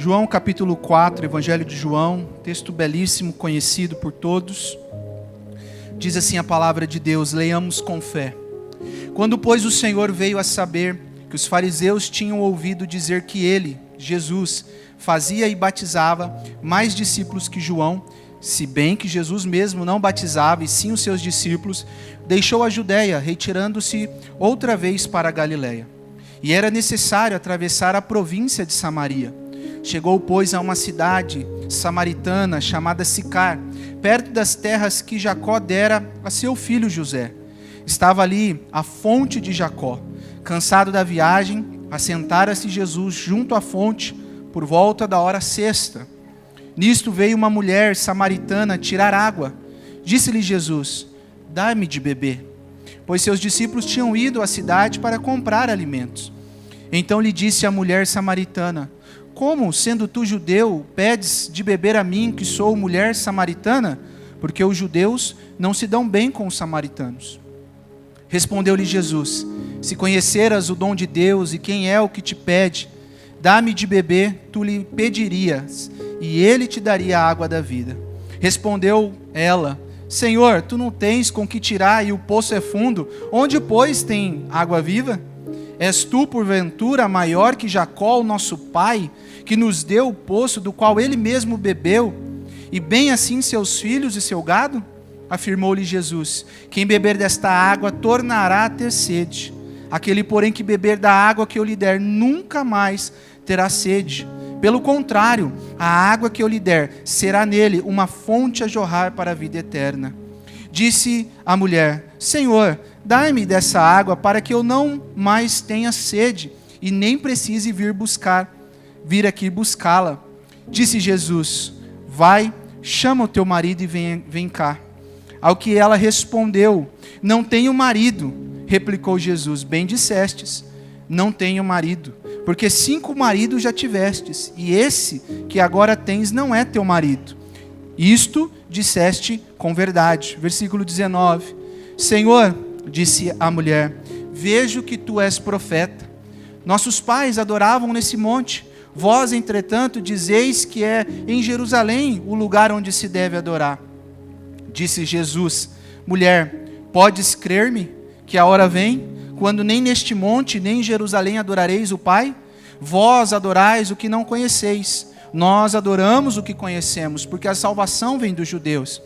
João capítulo 4, Evangelho de João, texto belíssimo, conhecido por todos. Diz assim a palavra de Deus, leiamos com fé. Quando, pois, o Senhor veio a saber que os fariseus tinham ouvido dizer que ele, Jesus, fazia e batizava mais discípulos que João, se bem que Jesus mesmo não batizava, e sim os seus discípulos, deixou a Judéia, retirando-se outra vez para a Galiléia. E era necessário atravessar a província de Samaria. Chegou, pois, a uma cidade samaritana chamada Sicar, perto das terras que Jacó dera a seu filho José. Estava ali a fonte de Jacó. Cansado da viagem, assentara-se Jesus junto à fonte por volta da hora sexta. Nisto veio uma mulher samaritana tirar água. Disse-lhe Jesus: dá-me de beber. Pois seus discípulos tinham ido à cidade para comprar alimentos. Então lhe disse a mulher samaritana: como, sendo tu judeu, pedes de beber a mim, que sou mulher samaritana? Porque os judeus não se dão bem com os samaritanos. Respondeu-lhe Jesus: se conheceras o dom de Deus e quem é o que te pede, dá-me de beber, tu lhe pedirias, e ele te daria a água da vida. Respondeu ela: Senhor, tu não tens com que tirar e o poço é fundo, onde, pois, tem água viva? És tu, porventura, maior que Jacó, o nosso pai, que nos deu o poço do qual ele mesmo bebeu, e bem assim seus filhos e seu gado? Afirmou-lhe Jesus: quem beber desta água tornará a ter sede. Aquele, porém, que beber da água que eu lhe der, nunca mais terá sede. Pelo contrário, a água que eu lhe der será nele uma fonte a jorrar para a vida eterna. Disse a mulher: Senhor, dai-me dessa água para que eu não mais tenha sede e nem precise vir aqui buscá-la. Disse Jesus: vai, chama o teu marido e vem cá. Ao que ela respondeu: não tenho marido. Replicou Jesus: bem dissestes, não tenho marido, porque 5 maridos já tivestes, e esse que agora tens não é teu marido. Isto disseste com verdade. Versículo 19. Senhor, disse a mulher, vejo que tu és profeta. Nossos pais adoravam nesse monte. Vós, entretanto, dizeis que é em Jerusalém o lugar onde se deve adorar. Disse Jesus: mulher, podes crer-me que a hora vem, quando nem neste monte, nem em Jerusalém adorareis o Pai? Vós adorais o que não conheceis. Nós adoramos o que conhecemos, porque a salvação vem dos judeus.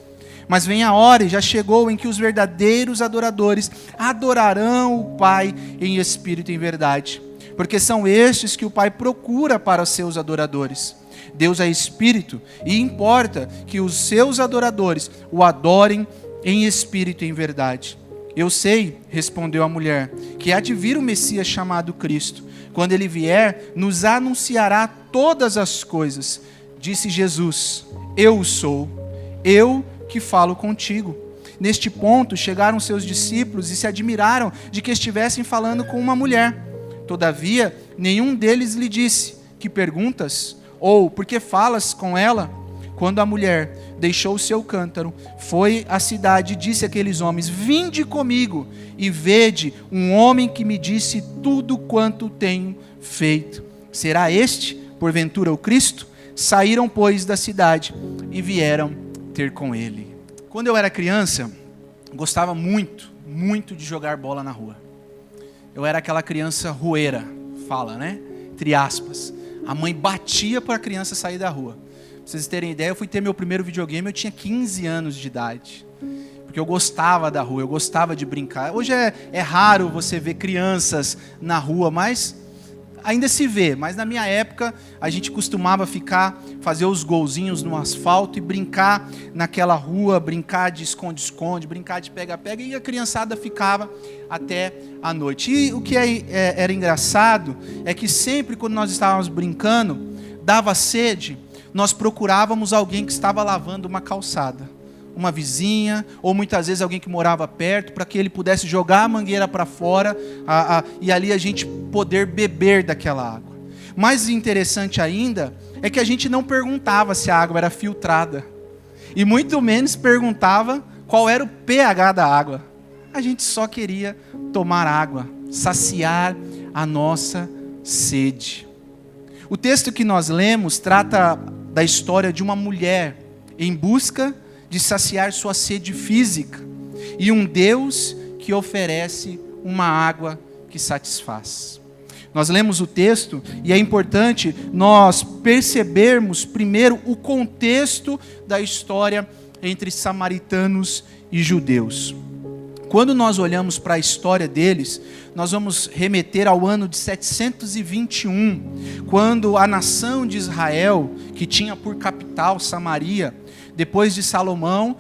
Mas vem a hora, e já chegou, em que os verdadeiros adoradores adorarão o Pai em espírito e em verdade. Porque são estes que o Pai procura para os seus adoradores. Deus é espírito, e importa que os seus adoradores o adorem em espírito e em verdade. Eu sei, respondeu a mulher, que há de vir o Messias chamado Cristo. Quando ele vier, nos anunciará todas as coisas. Disse Jesus: eu sou, eu que falo contigo. Neste ponto chegaram seus discípulos e se admiraram de que estivessem falando com uma mulher. Todavia, nenhum deles lhe disse: que perguntas? Ou por que falas com ela? Quando a mulher deixou o seu cântaro, foi à cidade e disse àqueles homens: vinde comigo e vede um homem que me disse tudo quanto tenho feito. Será este, porventura, o Cristo? Saíram, pois, da cidade e vieram ter com ele. Quando eu era criança, gostava muito, muito de jogar bola na rua. Eu era aquela criança rueira, fala, né? Entre aspas. A mãe batia para a criança sair da rua. Pra vocês terem ideia, eu fui ter meu primeiro videogame, eu tinha 15 anos de idade. Porque eu gostava da rua, eu gostava de brincar. Hoje é raro você ver crianças na rua, mas ainda se vê. Mas na minha época, a gente costumava fazer os golzinhos no asfalto e brincar naquela rua, brincar de esconde-esconde, brincar de pega-pega, e a criançada ficava até a noite. E o que era engraçado é que sempre quando nós estávamos brincando, dava sede, nós procurávamos alguém que estava lavando uma calçada, uma vizinha, ou muitas vezes alguém que morava perto, para que ele pudesse jogar a mangueira para fora, e ali a gente poder beber daquela água. Mais interessante ainda, é que a gente não perguntava se a água era filtrada, e muito menos perguntava qual era o pH da água. A gente só queria tomar água, saciar a nossa sede. O texto que nós lemos trata da história de uma mulher em busca de saciar sua sede física e um Deus que oferece uma água que satisfaz. Nós lemos o texto e é importante nós percebermos primeiro o contexto da história entre samaritanos e judeus. Quando nós olhamos para a história deles, nós vamos remeter ao ano de 721, quando a nação de Israel, que tinha por capital Samaria, depois de Salomão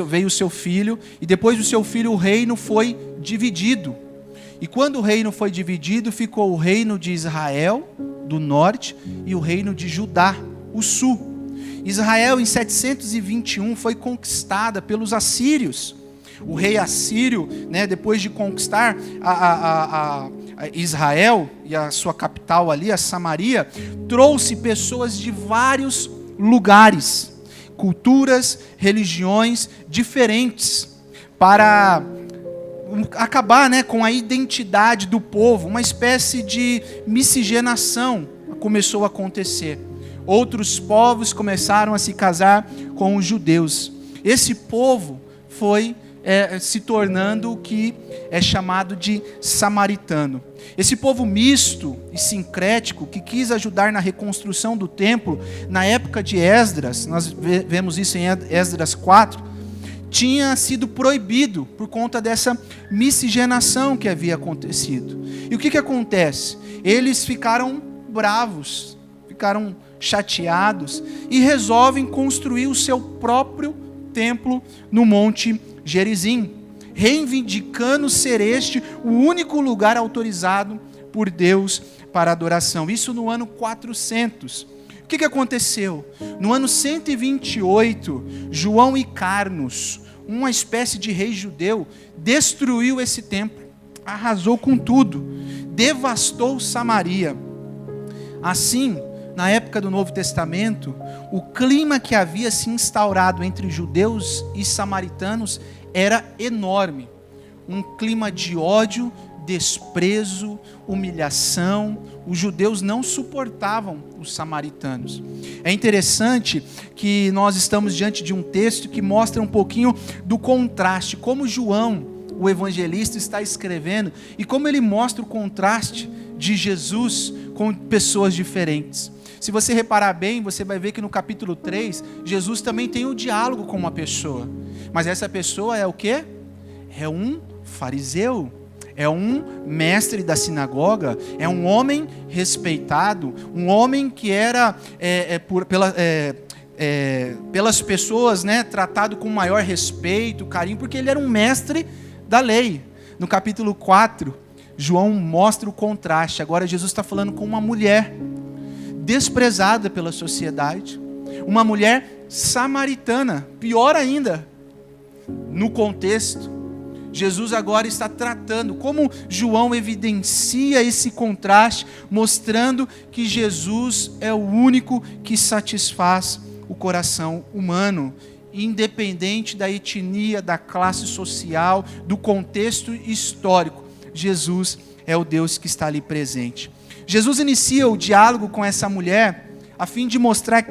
veio o seu filho, e depois do seu filho o reino foi dividido. E quando o reino foi dividido, ficou o reino de Israel, do norte, e o reino de Judá, o sul. Israel, em 721, foi conquistada pelos assírios. O rei assírio, depois de conquistar a Israel e a sua capital ali, a Samaria, trouxe pessoas de vários lugares, culturas, religiões diferentes, para acabar com a identidade do povo. Uma espécie de miscigenação começou a acontecer. Outros povos começaram a se casar com os judeus. Esse povo foi se tornando o que é chamado de samaritano. Esse povo misto e sincrético, que quis ajudar na reconstrução do templo, na época de Esdras, nós vemos isso em Esdras 4, tinha sido proibido por conta dessa miscigenação que havia acontecido. E o que acontece? Eles ficaram bravos, ficaram chateados e resolvem construir o seu próprio templo no Monte Gerizim, reivindicando ser este o único lugar autorizado por Deus para adoração. Isso no ano 400. O que aconteceu? No ano 128, João Hyrcanos, uma espécie de rei judeu, destruiu esse templo, arrasou com tudo, devastou Samaria. Assim, na época do Novo Testamento, o clima que havia se instaurado entre judeus e samaritanos era enorme. Um clima de ódio, desprezo, humilhação. Os judeus não suportavam os samaritanos. É interessante que nós estamos diante de um texto que mostra um pouquinho do contraste, como João, o evangelista, está escrevendo, e como ele mostra o contraste de Jesus com pessoas diferentes. Se você reparar bem, você vai ver que no capítulo 3, Jesus também tem um diálogo com uma pessoa. Mas essa pessoa é o quê? É um fariseu, é um mestre da sinagoga, é um homem respeitado, um homem que era pelas pessoas tratado com maior respeito, carinho, porque ele era um mestre da lei. No capítulo 4, João mostra o contraste. Agora Jesus está falando com uma mulher desprezada pela sociedade, uma mulher samaritana, pior ainda, no contexto. Jesus agora está tratando, como João evidencia esse contraste, mostrando que Jesus é o único que satisfaz o coração humano, independente da etnia, da classe social, do contexto histórico. Jesus é o Deus que está ali presente. Jesus inicia o diálogo com essa mulher a fim de mostrar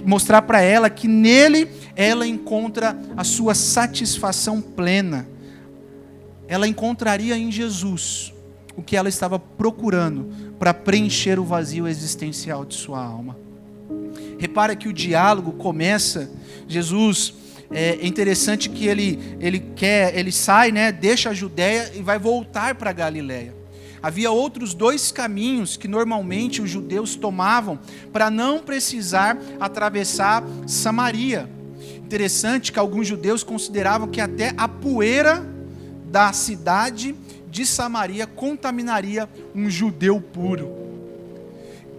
mostrar para ela que nele ela encontra a sua satisfação plena. Ela encontraria em Jesus o que ela estava procurando para preencher o vazio existencial de sua alma. Repara que o diálogo começa, Jesus, é interessante que ele sai, deixa a Judéia e vai voltar para a Galileia. Havia outros dois caminhos que normalmente os judeus tomavam para não precisar atravessar Samaria. Interessante que alguns judeus consideravam que até a poeira da cidade de Samaria contaminaria um judeu puro.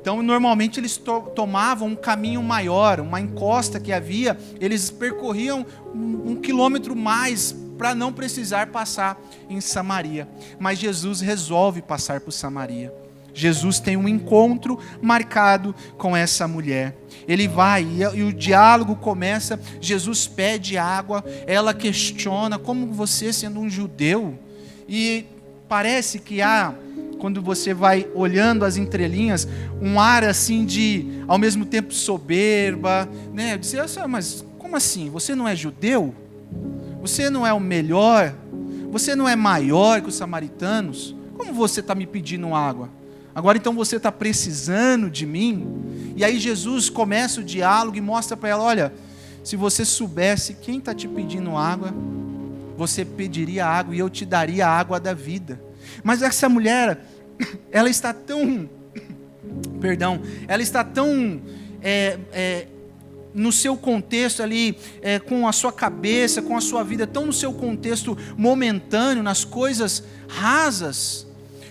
Então, normalmente eles tomavam um caminho maior, uma encosta que havia, eles percorriam um quilômetro mais para não precisar passar em Samaria. Mas Jesus resolve passar por Samaria. Jesus tem um encontro marcado com essa mulher. Ele vai e o diálogo começa. Jesus pede água, ela questiona: como você, sendo um judeu? E parece que há quando você vai olhando as entrelinhas, um ar assim de, ao mesmo tempo, soberba, né? Eu dizia, mas como assim? Você não é judeu? Você não é o melhor? Você não é maior que os samaritanos? Como você está me pedindo água? Agora então você está precisando de mim? E aí Jesus começa o diálogo e mostra para ela, olha, se você soubesse quem está te pedindo água, você pediria água e eu te daria a água da vida. Mas essa mulher, ela está tão, ela está tão no seu contexto ali, com a sua cabeça, com a sua vida, tão no seu contexto momentâneo, nas coisas rasas,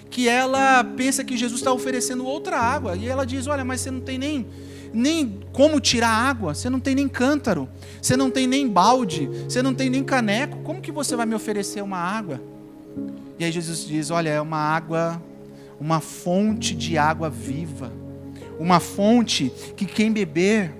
que ela pensa que Jesus está oferecendo outra água. E ela diz, olha, mas você não tem nem como tirar água, você não tem nem cântaro, você não tem nem balde, você não tem nem caneco, como que você vai me oferecer uma água? E aí Jesus diz, olha, é uma água, uma fonte de água viva, uma fonte que quem beber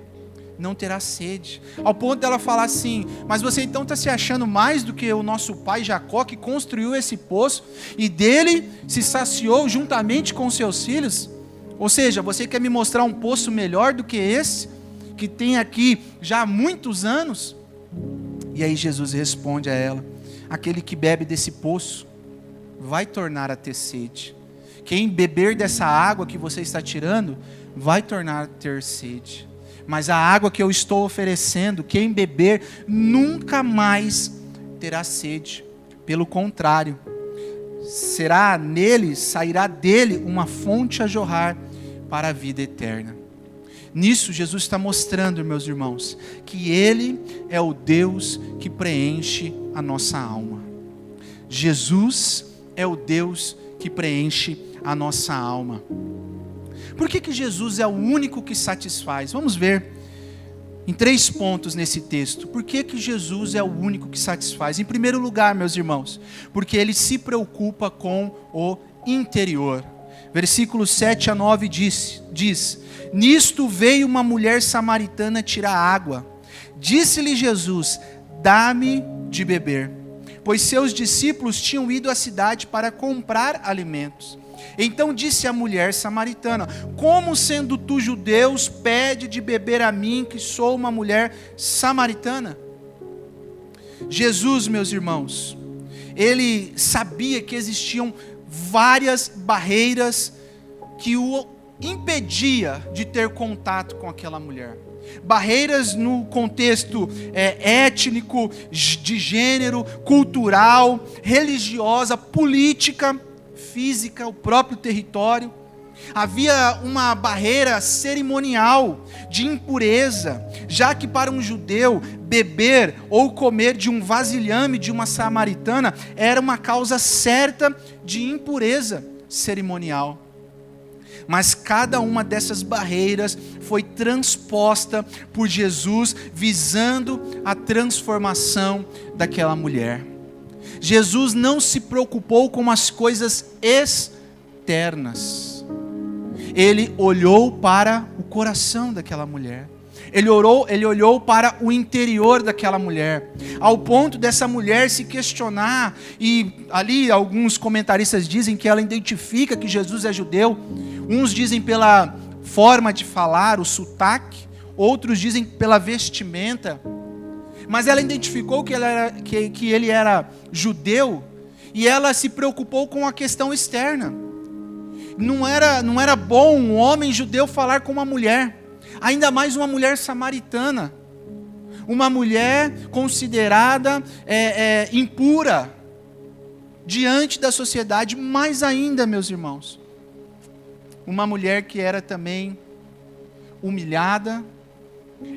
não terá sede. Ao ponto dela falar assim, mas você então está se achando mais do que o nosso pai Jacó, que construiu esse poço, e dele se saciou juntamente com seus filhos? Ou seja, você quer me mostrar um poço melhor do que esse, que tem aqui já há muitos anos? E aí Jesus responde a ela, aquele que bebe desse poço, vai tornar a ter sede. Quem beber dessa água que você está tirando, vai tornar a ter sede. Mas a água que eu estou oferecendo, quem beber, nunca mais terá sede. Pelo contrário, sairá dele uma fonte a jorrar para a vida eterna. Nisso Jesus está mostrando, meus irmãos, que Ele é o Deus que preenche a nossa alma. Jesus é o Deus que preenche a nossa alma. Por que Jesus é o único que satisfaz? Vamos ver em 3 pontos nesse texto. Por que Jesus é o único que satisfaz? Em primeiro lugar, meus irmãos, porque Ele se preocupa com o interior. Versículos 7 a 9 diz, nisto veio uma mulher samaritana tirar água. Disse-lhe Jesus, dá-me de beber. Pois seus discípulos tinham ido à cidade para comprar alimentos. Então disse a mulher samaritana, como sendo tu judeus, pede de beber a mim, que sou uma mulher samaritana? Jesus, meus irmãos, Ele sabia que existiam várias barreiras que o impedia de ter contato com aquela mulher. Barreiras no contexto étnico, de gênero, cultural, religiosa, política, física, o próprio território. Havia uma barreira cerimonial de impureza, já que para um judeu beber ou comer de um vasilhame de uma samaritana era uma causa certa de impureza cerimonial. Mas cada uma dessas barreiras foi transposta por Jesus, visando a transformação daquela mulher. Jesus não se preocupou com as coisas externas. Ele olhou para o coração daquela mulher. Ele olhou para o interior daquela mulher, ao ponto dessa mulher se questionar, e ali alguns comentaristas dizem que ela identifica que Jesus é judeu. Uns dizem pela forma de falar, o sotaque, outros dizem pela vestimenta, mas ela identificou que ele era judeu, e ela se preocupou com a questão externa. Não era bom um homem judeu falar com uma mulher, ainda mais uma mulher samaritana, uma mulher considerada impura diante da sociedade. Mais ainda, meus irmãos, uma mulher que era também humilhada,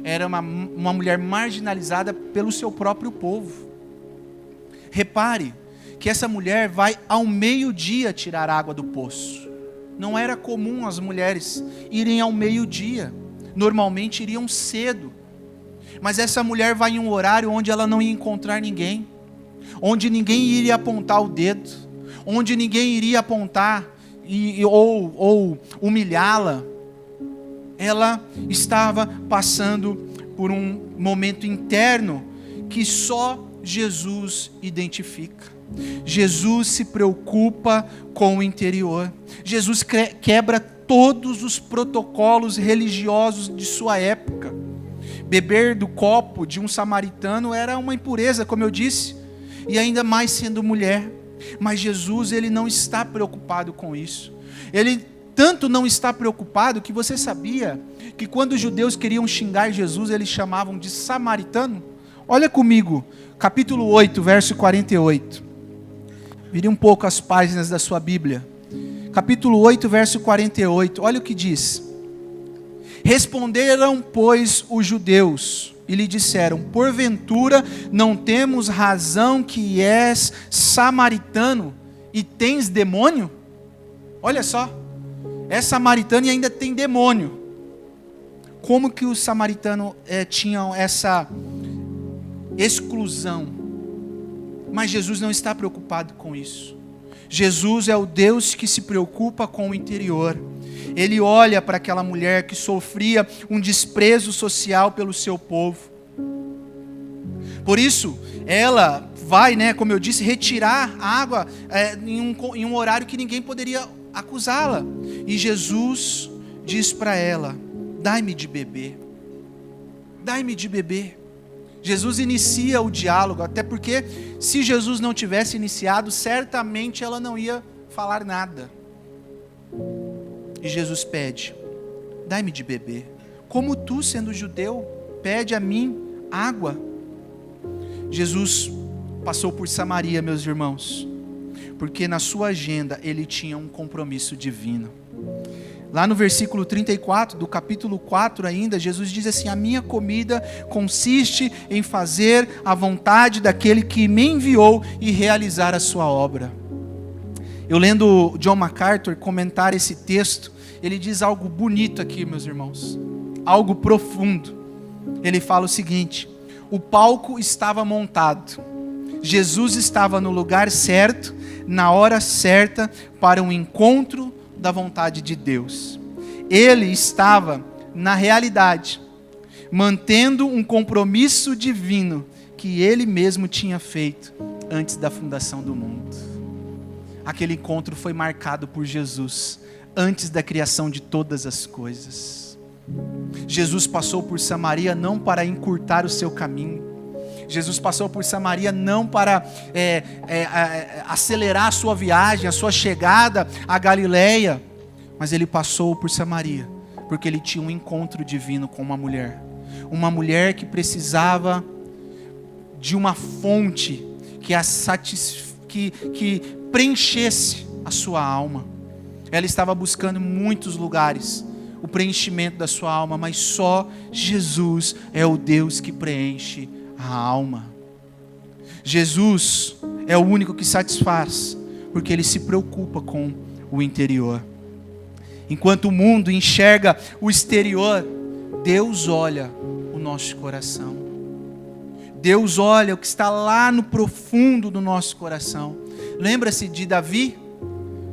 era uma mulher marginalizada pelo seu próprio povo. Repare que essa mulher vai ao meio-dia tirar água do poço. Não era comum as mulheres irem ao meio-dia, normalmente iriam cedo. Mas essa mulher vai em um horário onde ela não ia encontrar ninguém, onde ninguém iria apontar o dedo, onde ninguém iria apontar ou humilhá-la. Ela estava passando por um momento interno que só Jesus identifica. Jesus se preocupa com o interior. Jesus quebra todos os protocolos religiosos de sua época. Beber do copo de um samaritano era uma impureza, como eu disse, e ainda mais sendo mulher. Mas Jesus, ele não está preocupado com isso. Ele tanto não está preocupado que você sabia que quando os judeus queriam xingar Jesus, eles chamavam de samaritano? Olha comigo, capítulo 8, verso 48. Vire um pouco as páginas da sua Bíblia. Capítulo 8, verso 48. Olha o que diz. Responderam, pois, os judeus e lhe disseram: porventura não temos razão que és samaritano e tens demônio? Olha só, é samaritano e ainda tem demônio. Como que os samaritanos tinham essa exclusão? Mas Jesus não está preocupado com isso. Jesus é o Deus que se preocupa com o interior. Ele olha para aquela mulher que sofria um desprezo social pelo seu povo. Por isso, ela vai, como eu disse, retirar a água em um horário que ninguém poderia acusá-la. E Jesus diz para ela: dai-me de beber. Dai-me de beber. Jesus inicia o diálogo, até porque se Jesus não tivesse iniciado, certamente ela não ia falar nada. E Jesus pede: dai-me de beber. Como tu, sendo judeu, pede a mim água? Jesus passou por Samaria, meus irmãos, porque na sua agenda ele tinha um compromisso divino. Lá no versículo 34 do capítulo 4 ainda, Jesus diz assim: a minha comida consiste em fazer a vontade daquele que me enviou e realizar a sua obra. Eu lendo John MacArthur comentar esse texto, ele diz algo bonito aqui, meus irmãos, algo profundo. Ele fala o seguinte: o palco estava montado, Jesus estava no lugar certo, na hora certa, para um encontro da vontade de Deus. Ele estava, na realidade, mantendo um compromisso divino que ele mesmo tinha feito antes da fundação do mundo. Aquele encontro foi marcado por Jesus antes da criação de todas as coisas. Jesus passou por Samaria não para encurtar o seu caminho. Jesus passou por Samaria não para acelerar a sua viagem, a sua chegada à Galileia, mas ele passou por Samaria porque ele tinha um encontro divino com uma mulher que precisava de uma fonte que preenchesse a sua alma. Ela estava buscando em muitos lugares o preenchimento da sua alma, mas só Jesus é o Deus que preenche a alma. Jesus é o único que satisfaz, porque ele se preocupa com o interior. Enquanto o mundo enxerga o exterior, Deus olha o nosso coração. Deus olha o que está lá no profundo do nosso coração. Lembra-se de Davi?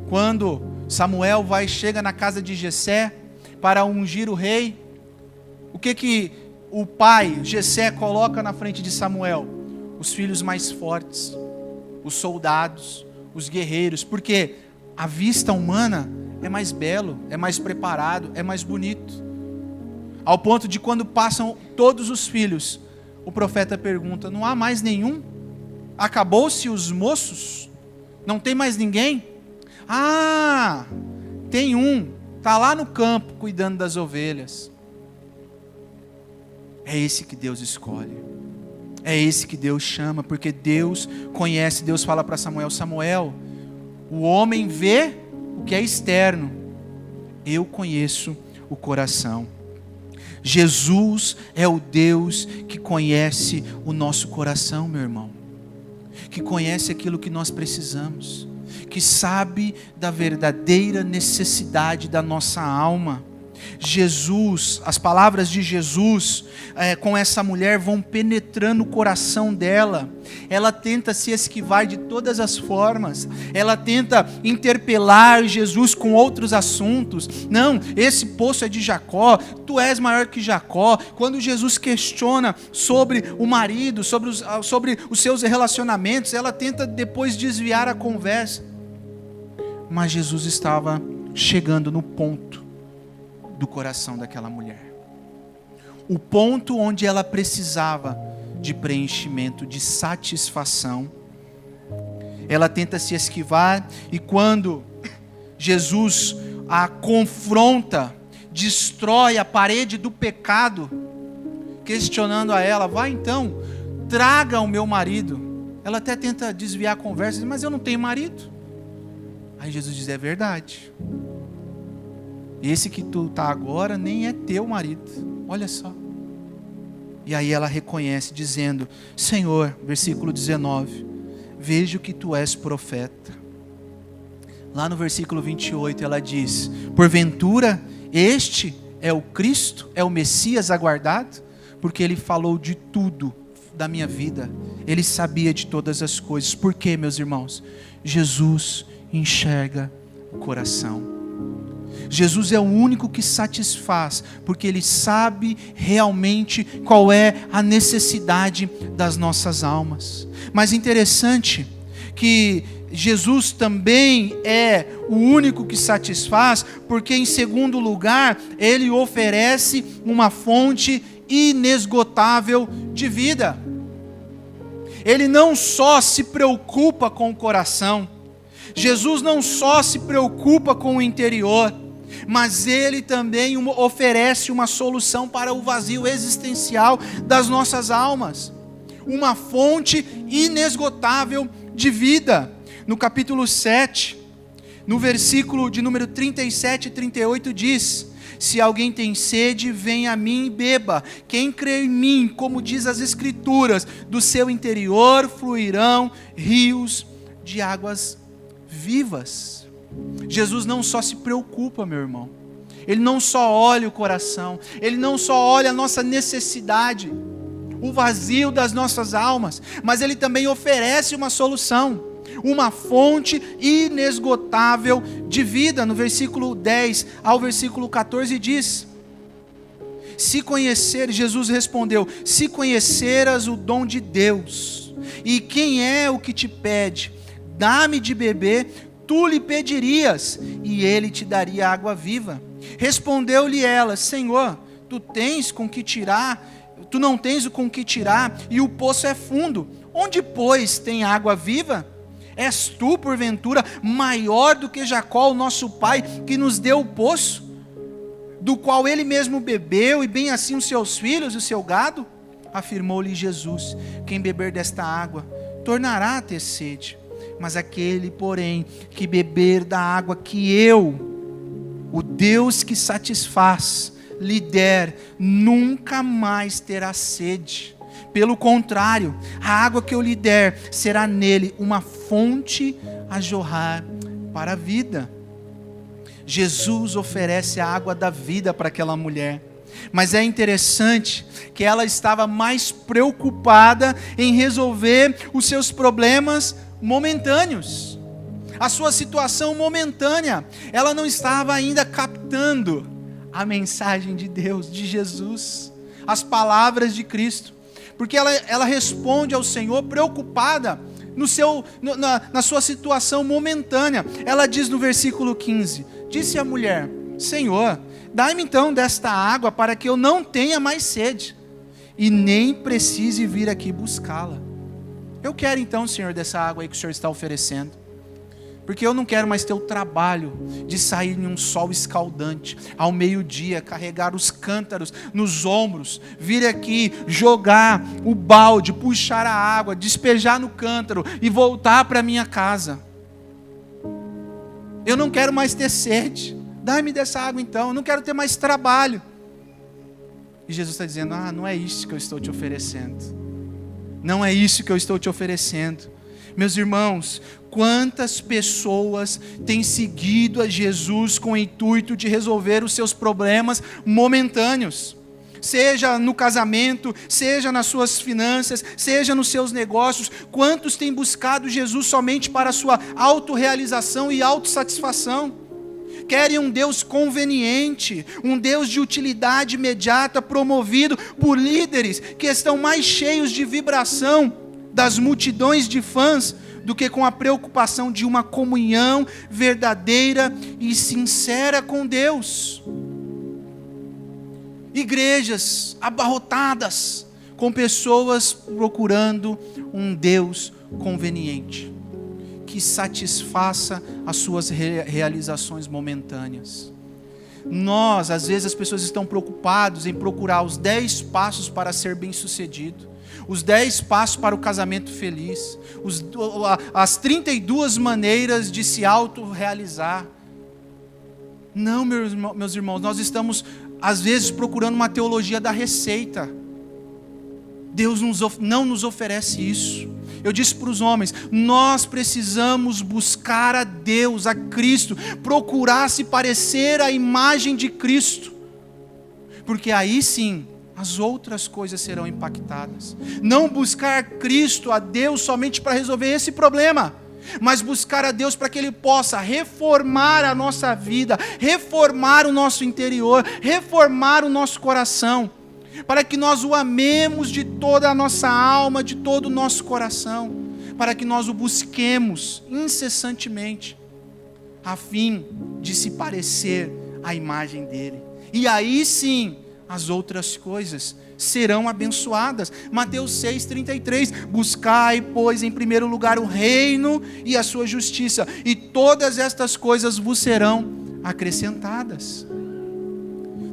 Quando Samuel chega na casa de Jessé para ungir o rei, o que o pai, Jessé, coloca na frente de Samuel? Os filhos mais fortes, os soldados, os guerreiros, porque a vista humana é mais belo, é mais preparado, é mais bonito. Ao ponto de quando passam todos os filhos, o profeta pergunta: não há mais nenhum? Acabou-se os moços? Não tem mais ninguém? Ah, tem um, está lá no campo cuidando das ovelhas. É esse que Deus escolhe. É esse que Deus chama, porque Deus conhece. Deus fala para Samuel: Samuel, o homem vê o que é externo, eu conheço o coração. Jesus é o Deus que conhece o nosso coração, meu irmão, que conhece aquilo que nós precisamos, que sabe da verdadeira necessidade da nossa alma. Jesus, as palavras de Jesus com essa mulher vão penetrando o coração dela. Ela tenta se esquivar de todas as formas. Ela tenta interpelar Jesus com outros assuntos. Não, esse poço é de Jacó, tu és maior que Jacó. Quando Jesus questiona sobre o marido, sobre os seus relacionamentos, ela tenta depois desviar a conversa. Mas Jesus estava chegando no ponto do coração daquela mulher. O ponto onde ela precisava de preenchimento, de satisfação. Ela tenta se esquivar e quando Jesus a confronta, destrói a parede do pecado, questionando a ela, vai então, traga o meu marido. Ela até tenta desviar a conversa, mas eu não tenho marido. Aí Jesus diz, é verdade. Esse que tu está agora nem é teu marido. Olha só. E aí ela reconhece dizendo, Senhor, versículo 19, vejo que tu és profeta. Lá no versículo 28 ela diz, porventura este é o Cristo, é o Messias aguardado? Porque ele falou de tudo da minha vida. Ele sabia de todas as coisas. Por quê, meus irmãos? Jesus enxerga o coração. Jesus é o único que satisfaz, porque Ele sabe realmente qual é a necessidade das nossas almas. Mas interessante que Jesus também é o único que satisfaz, porque em segundo lugar, Ele oferece uma fonte inesgotável de vida. Ele não só se preocupa com o coração, Jesus não só se preocupa com o interior, mas Ele também oferece uma solução para o vazio existencial das nossas almas. Uma fonte inesgotável de vida. No capítulo 7, no versículo de número 37 e 38 diz, se alguém tem sede, venha a mim e beba. Quem crê em mim, como diz as Escrituras, do seu interior fluirão rios de águas vivas. Jesus não só se preocupa, meu irmão. Ele não só olha o coração. Ele não só olha a nossa necessidade, o vazio das nossas almas, mas Ele também oferece uma solução, uma fonte inesgotável de vida. No versículo 10 ao versículo 14 diz, Jesus respondeu, se conheceras o dom de Deus, e quem é o que te pede, dá-me de beber, tu lhe pedirias, e ele te daria água viva. Respondeu-lhe ela, Senhor, tu não tens com que tirar, e o poço é fundo. Onde, pois, tem água viva? És tu, porventura, maior do que Jacó, o nosso pai, que nos deu o poço, do qual ele mesmo bebeu, e bem assim os seus filhos e o seu gado? Afirmou-lhe Jesus, quem beber desta água, tornará a ter sede. Mas aquele, porém, que beber da água que eu, o Deus que satisfaz, lhe der, nunca mais terá sede. Pelo contrário, a água que eu lhe der será nele uma fonte a jorrar para a vida. Jesus oferece a água da vida para aquela mulher. Mas é interessante que ela estava mais preocupada em resolver os seus problemas momentâneos, a sua situação momentânea. Ela não estava ainda captando a mensagem de Deus, de Jesus, as palavras de Cristo, porque ela responde ao Senhor preocupada na sua situação momentânea. Ela diz no versículo 15, disse a mulher, Senhor, dai-me então desta água para que eu não tenha mais sede, e nem precise vir aqui buscá-la. Eu quero então, Senhor, dessa água aí que o Senhor está oferecendo, porque eu não quero mais ter o trabalho de sair em um sol escaldante, ao meio-dia, carregar os cântaros nos ombros, vir aqui, jogar o balde, puxar a água, despejar no cântaro e voltar para minha casa. Eu não quero mais ter sede, dai-me dessa água então, eu não quero ter mais trabalho. E Jesus está dizendo, não é isso que eu estou te oferecendo. Não é isso que eu estou te oferecendo. Meus irmãos, quantas pessoas têm seguido a Jesus com o intuito de resolver os seus problemas momentâneos? Seja no casamento, seja nas suas finanças, seja nos seus negócios. Quantos têm buscado Jesus somente para a sua autorrealização e autossatisfação? Querem um Deus conveniente, um Deus de utilidade imediata, promovido por líderes que estão mais cheios de vibração das multidões de fãs do que com a preocupação de uma comunhão verdadeira e sincera com Deus. Igrejas abarrotadas com pessoas procurando um Deus conveniente, que satisfaça as suas realizações momentâneas. Às vezes as pessoas estão preocupadas em procurar os 10 passos para ser bem-sucedido, os 10 passos para o casamento feliz, as 32 maneiras de se autorrealizar. Não, meus irmãos, nós estamos às vezes procurando uma teologia da receita. Deus não nos oferece isso. Eu disse para os homens, nós precisamos buscar a Deus, a Cristo, procurar se parecer à imagem de Cristo, porque aí sim as outras coisas serão impactadas. Não buscar Cristo, a Deus, somente para resolver esse problema, mas buscar a Deus para que Ele possa reformar a nossa vida, reformar o nosso interior, reformar o nosso coração, para que nós o amemos de toda a nossa alma, de todo o nosso coração, para que nós o busquemos incessantemente, a fim de se parecer à imagem dEle. E aí sim, as outras coisas serão abençoadas. Mateus 6,33, buscai, pois, em primeiro lugar o reino e a sua justiça, e todas estas coisas vos serão acrescentadas.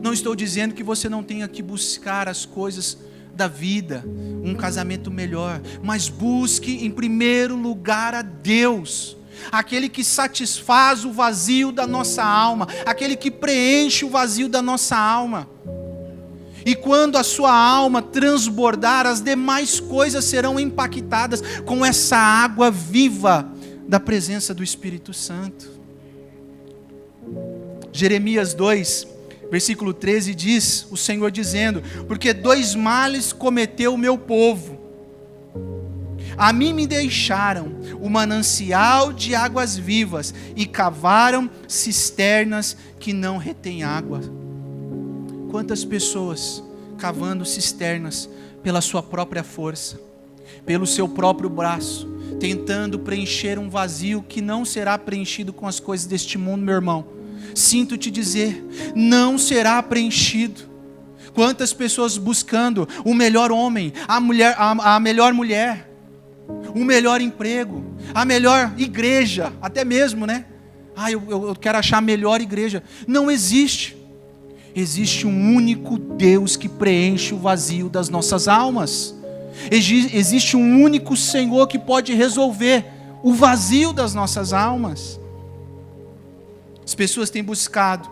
Não estou dizendo que você não tenha que buscar as coisas da vida, um casamento melhor, mas busque em primeiro lugar a Deus, aquele que satisfaz o vazio da nossa alma, aquele que preenche o vazio da nossa alma. E quando a sua alma transbordar, as demais coisas serão impactadas com essa água viva da presença do Espírito Santo. Jeremias 2, versículo 13 diz, o Senhor dizendo, porque 2 males cometeu o meu povo. A mim me deixaram o manancial de águas vivas e cavaram cisternas que não retêm água. Quantas pessoas cavando cisternas pela sua própria força, pelo seu próprio braço, tentando preencher um vazio que não será preenchido com as coisas deste mundo, meu irmão. Sinto te dizer, não será preenchido. Quantas pessoas buscando o melhor homem, a melhor mulher, o melhor emprego, a melhor igreja, até mesmo, né? Eu quero achar a melhor igreja. Não existe. Existe um único Deus que preenche o vazio das nossas almas. Existe um único Senhor que pode resolver o vazio das nossas almas. As pessoas têm buscado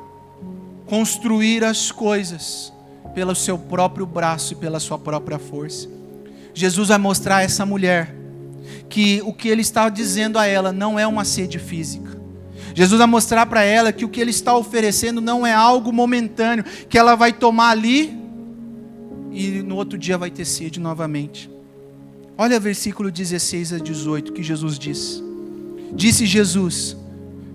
construir as coisas pelo seu próprio braço e pela sua própria força. Jesus vai mostrar a essa mulher que o que Ele está dizendo a ela não é uma sede física. Jesus vai mostrar para ela que o que Ele está oferecendo não é algo momentâneo, que ela vai tomar ali e no outro dia vai ter sede novamente. Olha o versículo 16 a 18 que Jesus diz. Disse Jesus,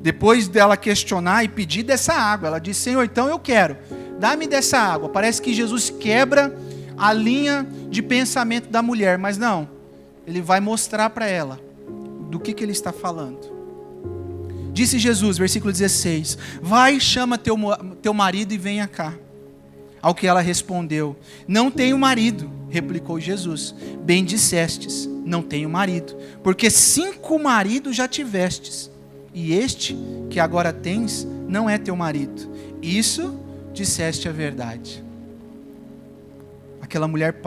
depois dela questionar e pedir dessa água, ela disse, Senhor, então eu quero, dá-me dessa água. Parece que Jesus quebra a linha de pensamento da mulher, mas não, Ele vai mostrar para ela do que Ele está falando. Disse Jesus, versículo 16, vai, chama teu marido e venha cá. Ao que ela respondeu, não tenho marido, replicou Jesus. Bem dissestes, não tenho marido, porque 5 maridos já tivestes, e este que agora tens não é teu marido. Isso disseste a verdade. Aquela mulher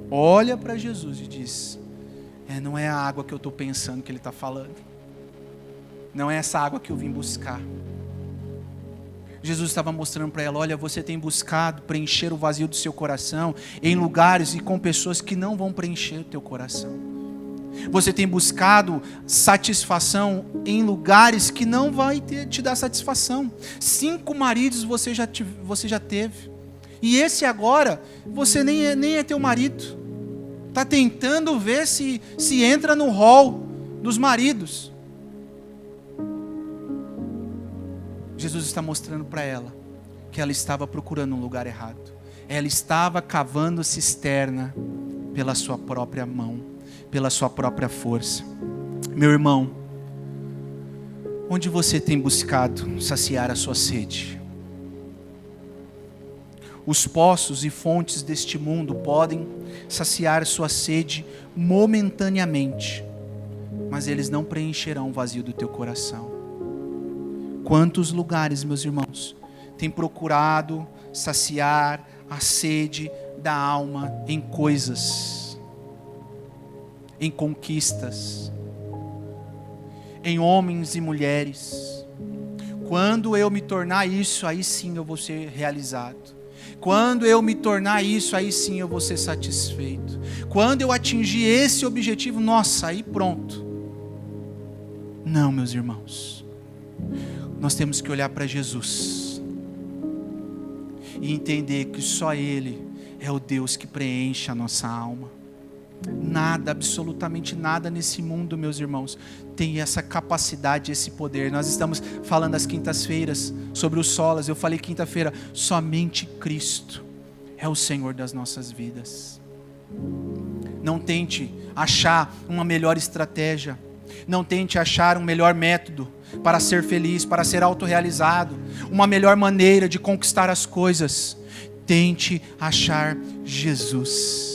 olha para Jesus e diz, não é a água que eu estou pensando que Ele está falando. Não é essa água que eu vim buscar. Jesus estava mostrando para ela, olha, você tem buscado preencher o vazio do seu coração em lugares e com pessoas que não vão preencher o teu coração. Você tem buscado satisfação em lugares que não vai te dar satisfação. 5 maridos você já teve. E esse agora, você nem é teu marido. Está tentando ver se entra no hall dos maridos. Jesus está mostrando para ela que ela estava procurando um lugar errado. Ela estava cavando cisterna pela sua própria mão, pela sua própria força. Meu irmão, onde você tem buscado saciar a sua sede? Os poços e fontes deste mundo podem saciar sua sede momentaneamente, mas eles não preencherão o vazio do teu coração. Quantos lugares, meus irmãos, têm procurado saciar a sede da alma em coisas, em conquistas, em homens e mulheres? Quando eu me tornar isso, aí sim eu vou ser realizado. Quando eu me tornar isso, aí sim eu vou ser satisfeito. Quando eu atingir esse objetivo, nossa, aí pronto. Não, meus irmãos. Nós temos que olhar para Jesus e entender que só Ele é o Deus que preenche a nossa alma. Nada, absolutamente nada nesse mundo, meus irmãos, tem essa capacidade, esse poder. Nós estamos falando às quintas-feiras sobre os solas. Eu falei quinta-feira, somente Cristo é o Senhor das nossas vidas. Não tente achar uma melhor estratégia. Não tente achar um melhor método para ser feliz, para ser autorrealizado, uma melhor maneira de conquistar as coisas. Tente achar Jesus.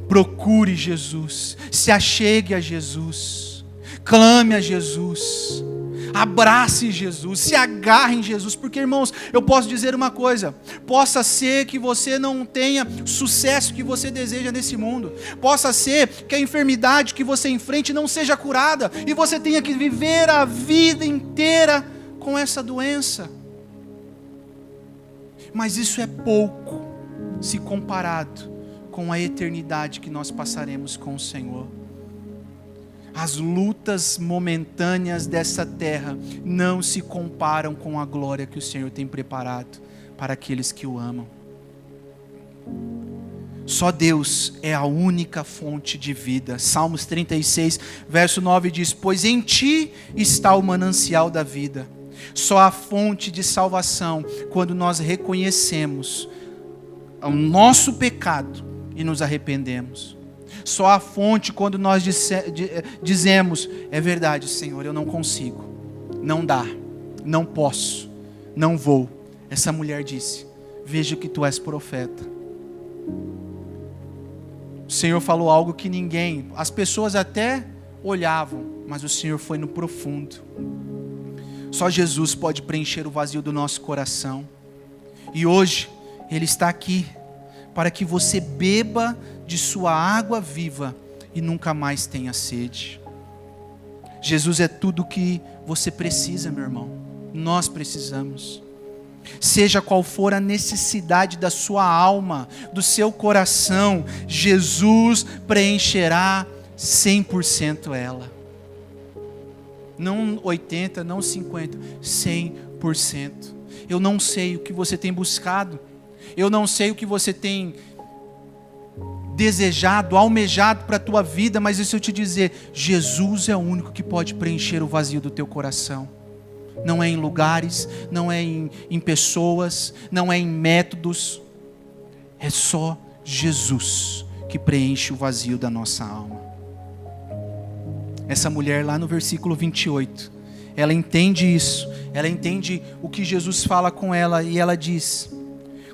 Procure Jesus, se achegue a Jesus, clame a Jesus, abrace Jesus, se agarre em Jesus, porque, irmãos, eu posso dizer uma coisa: possa ser que você não tenha o sucesso que você deseja nesse mundo, possa ser que a enfermidade que você enfrente não seja curada, e você tenha que viver a vida inteira com essa doença, mas isso é pouco se comparado com a eternidade que nós passaremos com o Senhor. As lutas momentâneas dessa terra não se comparam com a glória que o Senhor tem preparado para aqueles que o amam. Só Deus é a única fonte de vida. Salmos 36, verso 9 diz: pois em ti está o manancial da vida. Só a fonte de salvação quando nós reconhecemos o nosso pecado e nos arrependemos. Só a fonte quando nós dizemos: é verdade, Senhor, eu não consigo, não dá, não posso, não vou. Essa mulher disse: veja que tu és profeta. O Senhor falou algo que ninguém, as pessoas até olhavam, mas o Senhor foi no profundo. Só Jesus pode preencher o vazio do nosso coração. E hoje Ele está aqui para que você beba de sua água viva e nunca mais tenha sede. Jesus é tudo o que você precisa, meu irmão. Nós precisamos. Seja qual for a necessidade da sua alma, do seu coração, Jesus preencherá 100% ela. Não 80%, não 50%, 100%. Eu não sei o que você tem buscado. Eu não sei o que você tem desejado, almejado para a tua vida, mas isso eu te dizer: Jesus é o único que pode preencher o vazio do teu coração. Não é em lugares, não é em pessoas, não é em métodos. É só Jesus que preenche o vazio da nossa alma. Essa mulher lá no versículo 28, ela entende isso, ela entende o que Jesus fala com ela, e ela diz: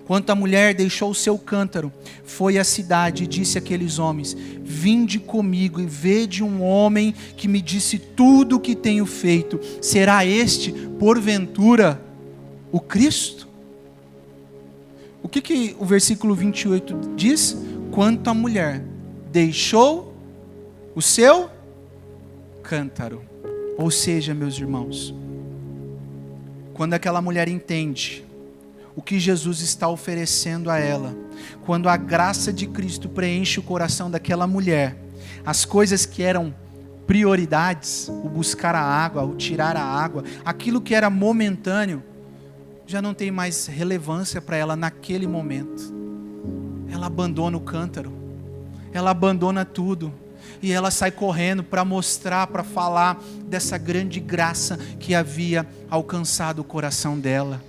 quando a mulher deixou o seu cântaro, foi à cidade e disse àqueles homens: vinde comigo e vede um homem que me disse tudo o que tenho feito. Será este, porventura, o Cristo? O que o versículo 28 diz? Quando a mulher deixou o seu cântaro. Ou seja, meus irmãos, quando aquela mulher entende o que Jesus está oferecendo a ela, quando a graça de Cristo preenche o coração daquela mulher, as coisas que eram prioridades, o buscar a água, o tirar a água, aquilo que era momentâneo, já não tem mais relevância para ela naquele momento. Ela abandona o cântaro, ela abandona tudo, e ela sai correndo para mostrar, para falar dessa grande graça que havia alcançado o coração dela.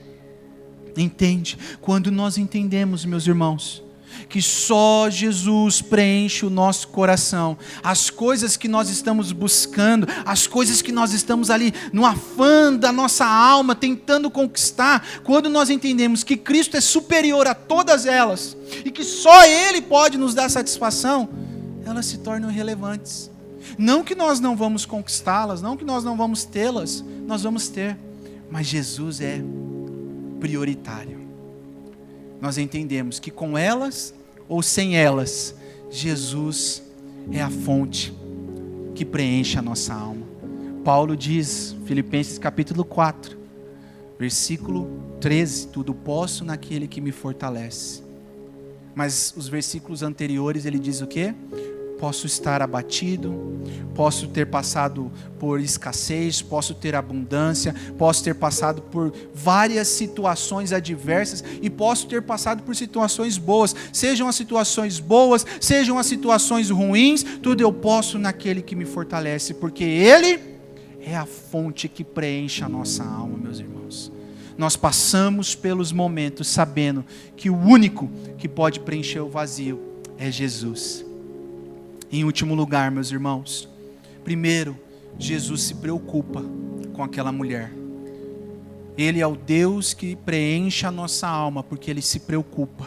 Entende? Quando nós entendemos, meus irmãos, que só Jesus preenche o nosso coração, as coisas que nós estamos buscando, as coisas que nós estamos ali no afã da nossa alma, tentando conquistar, quando nós entendemos que Cristo é superior a todas elas, e que só Ele pode nos dar satisfação, elas se tornam irrelevantes. Não que nós não vamos conquistá-las, não que nós não vamos tê-las, nós vamos ter, mas Jesus é prioritário. Nós entendemos que com elas ou sem elas, Jesus é a fonte que preenche a nossa alma. Paulo diz, Filipenses capítulo 4, versículo 13, tudo posso naquele que me fortalece. Mas os versículos anteriores ele diz o quê? Posso estar abatido, posso ter passado por escassez, posso ter abundância, posso ter passado por várias situações adversas e posso ter passado por situações boas. Sejam as situações boas, sejam as situações ruins, tudo eu posso naquele que me fortalece, porque Ele é a fonte que preenche a nossa alma, meus irmãos. Nós passamos pelos momentos sabendo que o único que pode preencher o vazio é Jesus. Em último lugar, meus irmãos, primeiro, Jesus se preocupa com aquela mulher. Ele é o Deus que preenche a nossa alma, porque Ele se preocupa.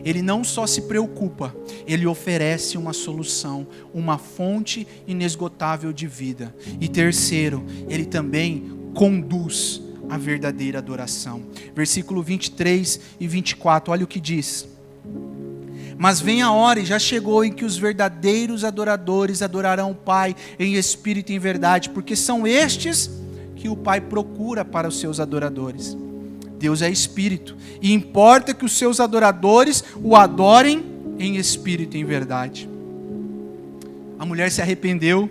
Ele não só se preocupa, Ele oferece uma solução, uma fonte inesgotável de vida. E terceiro, Ele também conduz a verdadeira adoração. Versículo 23 e 24, olha o que diz. Mas vem a hora, e já chegou, em que os verdadeiros adoradores adorarão o Pai em espírito e em verdade, porque são estes que o Pai procura para os seus adoradores. Deus é espírito, e importa que os seus adoradores o adorem em espírito e em verdade. A mulher se arrependeu,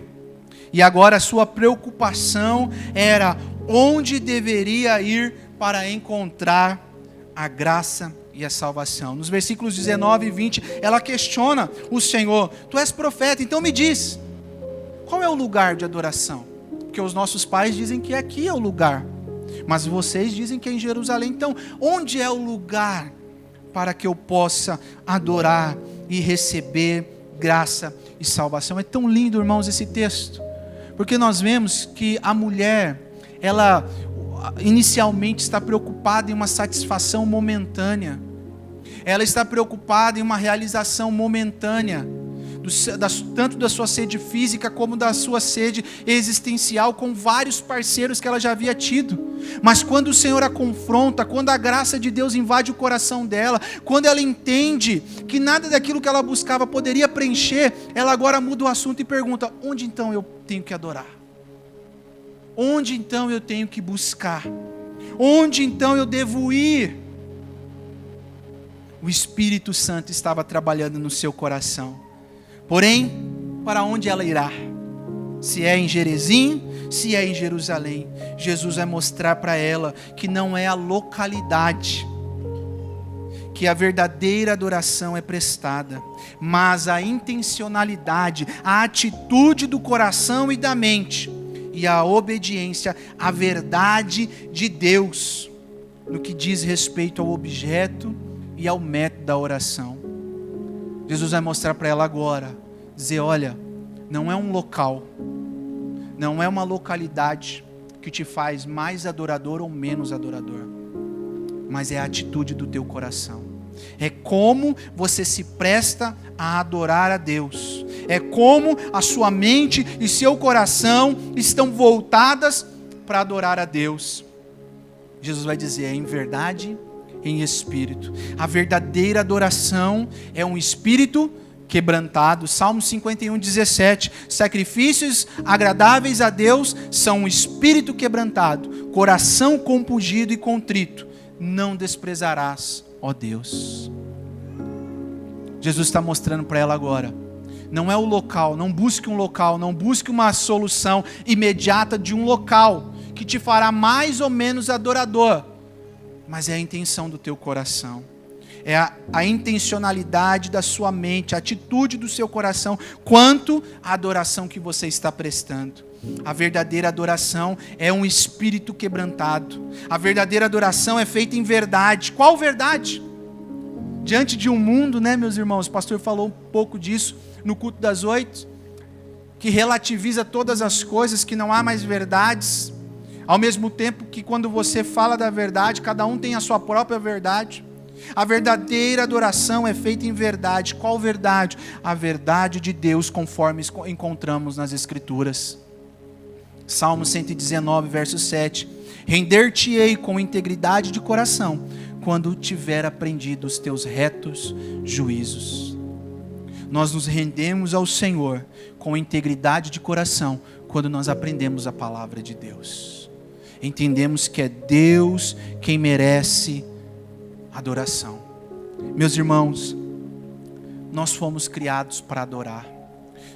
e agora a sua preocupação era onde deveria ir para encontrar a graça e a salvação. Nos versículos 19 e 20, ela questiona o Senhor: tu és profeta, então me diz, qual é o lugar de adoração? Porque os nossos pais dizem que aqui é o lugar, mas vocês dizem que é em Jerusalém. Então, onde é o lugar para que eu possa adorar e receber graça e salvação? É tão lindo, irmãos, esse texto, porque nós vemos que a mulher, ela inicialmente está preocupada em uma satisfação momentânea. Ela está preocupada em uma realização momentânea, tanto da sua sede física como da sua sede existencial, com vários parceiros que ela já havia tido. Mas quando o Senhor a confronta, quando a graça de Deus invade o coração dela, quando ela entende que nada daquilo que ela buscava poderia preencher, ela agora muda o assunto e pergunta: onde então eu tenho que adorar? Onde então eu tenho que buscar? Onde então eu devo ir? O Espírito Santo estava trabalhando no seu coração. Porém, para onde ela irá? Se é em Gerezim, se é em Jerusalém, Jesus vai mostrar para ela que não é a localidade que a verdadeira adoração é prestada, mas a intencionalidade, a atitude do coração e da mente, e a obediência à verdade de Deus, no que diz respeito ao objeto e ao método da oração. Jesus vai mostrar para ela agora, dizer: olha, não é um local, não é uma localidade que te faz mais adorador ou menos adorador, mas é a atitude do teu coração. É como você se presta a adorar a Deus. É como a sua mente e seu coração estão voltadas para adorar a Deus. Jesus vai dizer: é em verdade, em espírito. A verdadeira adoração é um espírito quebrantado. Salmo 51:17. Sacrifícios agradáveis a Deus são um espírito quebrantado, coração compungido e contrito não desprezarás, ó Deus. Jesus está mostrando para ela agora: Não é o local, não busque um local, não busque uma solução imediata de um local que te fará mais ou menos adorador, mas é a intenção do teu coração, é a intencionalidade da sua mente, a atitude do seu coração quanto à adoração que você está prestando. A verdadeira adoração é um espírito quebrantado, a verdadeira adoração é feita em verdade. Qual verdade? Diante de um mundo, né, meus irmãos, o pastor falou um pouco disso no culto das 8, que relativiza todas as coisas, que não há mais verdades, ao mesmo tempo que quando você fala da verdade, cada um tem a sua própria verdade. A verdadeira adoração é feita em verdade. Qual verdade? A verdade de Deus, conforme encontramos nas Escrituras. Salmo 119, verso 7. Render-te-ei com integridade de coração, quando tiver aprendido os teus retos juízos. Nós nos rendemos ao Senhor com integridade de coração quando nós aprendemos a palavra de Deus. Entendemos que é Deus quem merece adoração. Meus irmãos, nós fomos criados para adorar.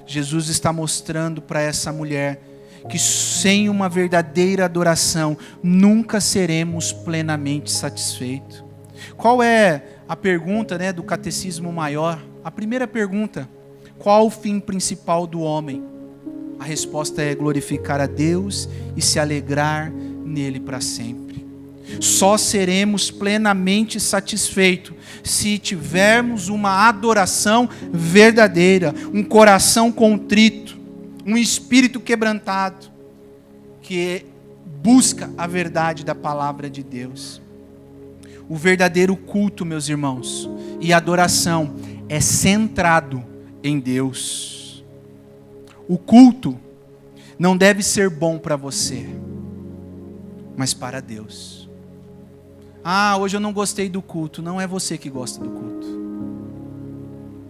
Jesus está mostrando para essa mulher que sem uma verdadeira adoração nunca seremos plenamente satisfeitos. Qual é a pergunta, né, do catecismo maior? A primeira pergunta: qual o fim principal do homem? A resposta é glorificar a Deus e se alegrar nele para sempre. Só seremos plenamente satisfeitos se tivermos uma adoração verdadeira, um coração contrito, um espírito quebrantado, que busca a verdade da palavra de Deus. O verdadeiro culto, meus irmãos, e adoração é centrado em Deus. O culto não deve ser bom para você, mas para Deus. Hoje eu não gostei do culto. Não é você que gosta do culto.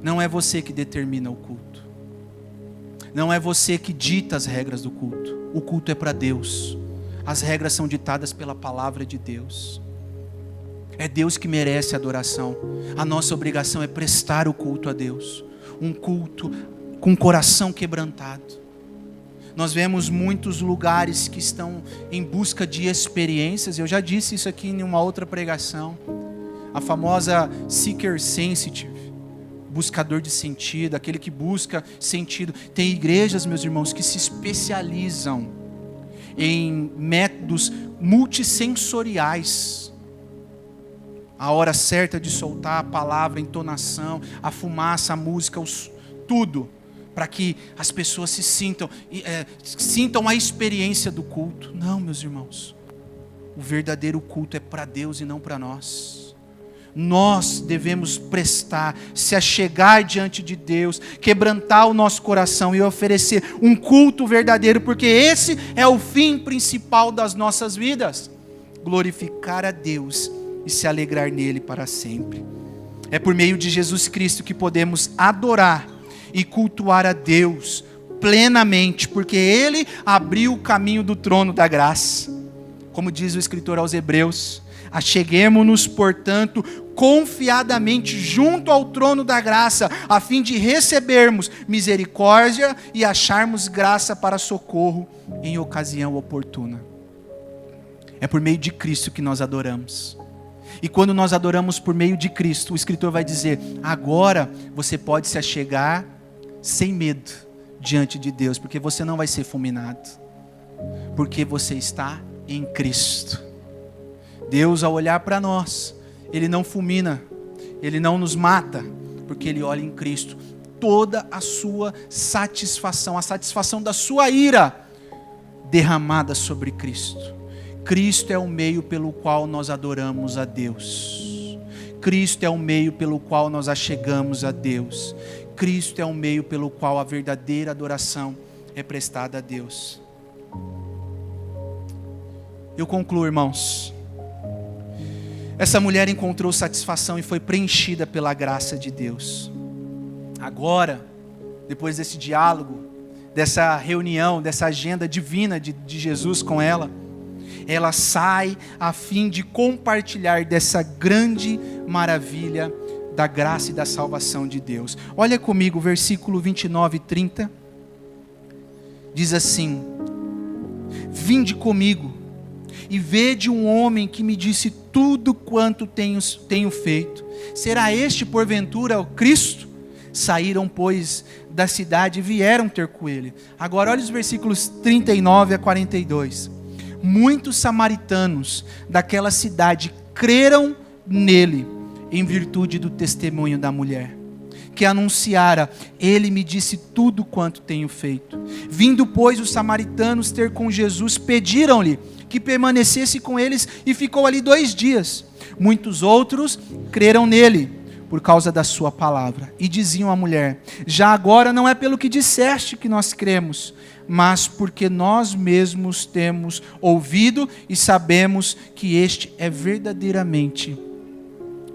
Não é você que determina o culto. Não é você que dita as regras do culto. O culto é para Deus. As regras são ditadas pela palavra de Deus. É Deus que merece adoração. A nossa obrigação é prestar o culto a Deus. Um culto com coração quebrantado. Nós vemos muitos lugares que estão em busca de experiências. Eu já disse isso aqui em uma outra pregação. A famosa seeker sensitive, buscador de sentido, aquele que busca sentido. Tem igrejas, meus irmãos, que se especializam em métodos multissensoriais. A hora certa de soltar a palavra, a entonação, a fumaça, a música, tudo, para que as pessoas se sintam a experiência do culto. Não, meus irmãos, o verdadeiro culto é para Deus e não para nós. Nós devemos prestar, se achegar diante de Deus, quebrantar o nosso coração e oferecer um culto verdadeiro, porque esse é o fim principal das nossas vidas: glorificar a Deus e se alegrar nele para sempre. É por meio de Jesus Cristo que podemos adorar e cultuar a Deus plenamente, porque Ele abriu o caminho do trono da graça. Como diz o escritor aos Hebreus: acheguemo-nos, portanto, confiadamente junto ao trono da graça, a fim de recebermos misericórdia e acharmos graça para socorro em ocasião oportuna. É por meio de Cristo que nós adoramos. E quando nós adoramos por meio de Cristo, o escritor vai dizer: agora você pode se achegar sem medo diante de Deus, porque você não vai ser fulminado, porque você está em Cristo. Deus, ao olhar para nós, Ele não fulmina, Ele não nos mata, porque Ele olha em Cristo toda a sua satisfação, a satisfação da sua ira derramada sobre Cristo. Cristo é o meio pelo qual nós adoramos a Deus. Cristo é o meio pelo qual nós achegamos a Deus. Cristo é o meio pelo qual a verdadeira adoração é prestada a Deus. Eu concluo, irmãos. Essa mulher encontrou satisfação e foi preenchida pela graça de Deus. Agora, depois desse diálogo, dessa reunião, dessa agenda divina de Jesus com ela, ela sai a fim de compartilhar dessa grande maravilha da graça e da salvação de Deus. Olha comigo, versículo 29 e 30. Diz assim: vinde comigo e vede um homem que me disse tudo quanto tenho feito. Será este porventura o Cristo? Saíram, pois, da cidade e vieram ter com ele. Agora olha os versículos 39 a 42. Muitos samaritanos daquela cidade creram nele, em virtude do testemunho da mulher, que anunciara: ele me disse tudo quanto tenho feito. Vindo, pois, os samaritanos ter com Jesus, pediram-lhe que permanecesse com eles, e ficou ali 2 dias. Muitos outros creram nele, por causa da sua palavra, e diziam à mulher: já agora não é pelo que disseste que nós cremos, mas porque nós mesmos temos ouvido e sabemos que este é verdadeiramente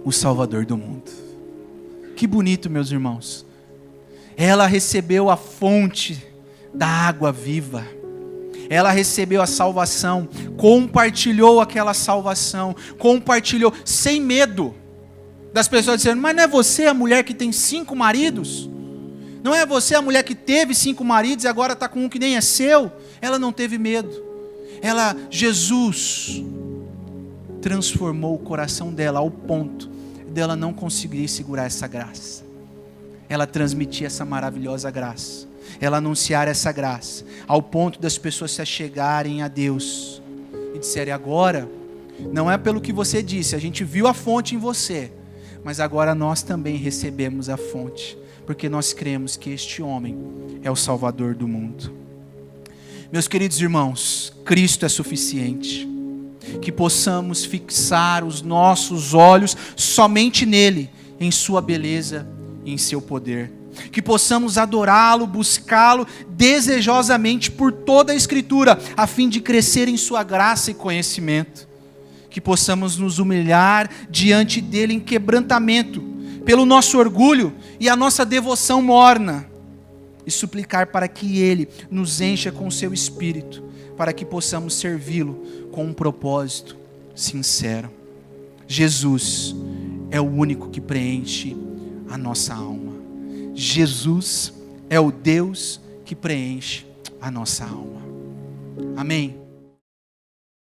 o Salvador do mundo. Que bonito, meus irmãos. Ela recebeu a fonte da água viva. Ela recebeu a salvação, compartilhou aquela salvação, compartilhou sem medo das pessoas dizendo: mas não é você a mulher que tem 5 maridos? Não é você a mulher que teve 5 maridos e agora está com um que nem é seu? Ela não teve medo. Jesus transformou o coração dela ao ponto dela não conseguir segurar essa graça. Ela transmitia essa maravilhosa graça. Ela anunciar essa graça, ao ponto das pessoas se achegarem a Deus e disserem: agora, não é pelo que você disse, a gente viu a fonte em você, mas agora nós também recebemos a fonte, porque nós cremos que este homem é o Salvador do mundo. Meus queridos irmãos, Cristo é suficiente. Que possamos fixar os nossos olhos somente nele, em sua beleza e em seu poder. Que possamos adorá-lo, buscá-lo desejosamente por toda a Escritura, a fim de crescer em sua graça e conhecimento. Que possamos nos humilhar diante dele em quebrantamento, pelo nosso orgulho e a nossa devoção morna, e suplicar para que ele nos encha com o seu Espírito, para que possamos servi-lo com um propósito sincero. Jesus é o único que preenche a nossa alma. Jesus é o Deus que preenche a nossa alma. Amém.